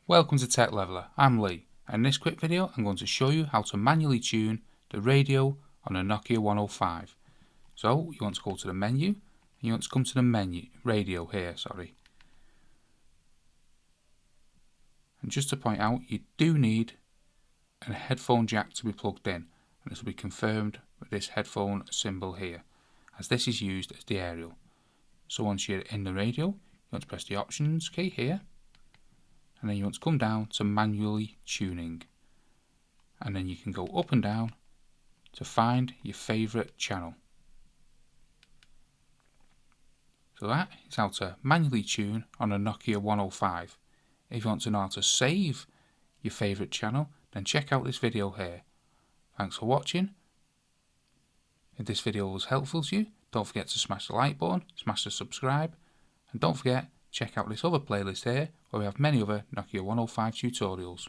Welcome to Tech Leveler, I'm Lee, and in this quick video I'm going to show you how to manually tune the radio on a Nokia 105. So you want to go to the menu, and you want to come to the radio here, And just to point out, you do need a headphone jack to be plugged in, and this will be confirmed with this headphone symbol here, as this is used as the aerial. So once you're in the radio, you want to press the options key here, and then you want to come down to manually tuning, and then you can go up and down to find your favourite channel. So that is how to manually tune on a Nokia 105. If you want to know how to save your favourite channel, then check out this video here. Thanks for watching. If this video was helpful to you, don't forget to smash the like button, smash the subscribe, and don't forget, check out this other playlist here where we have many other Nokia 105 tutorials.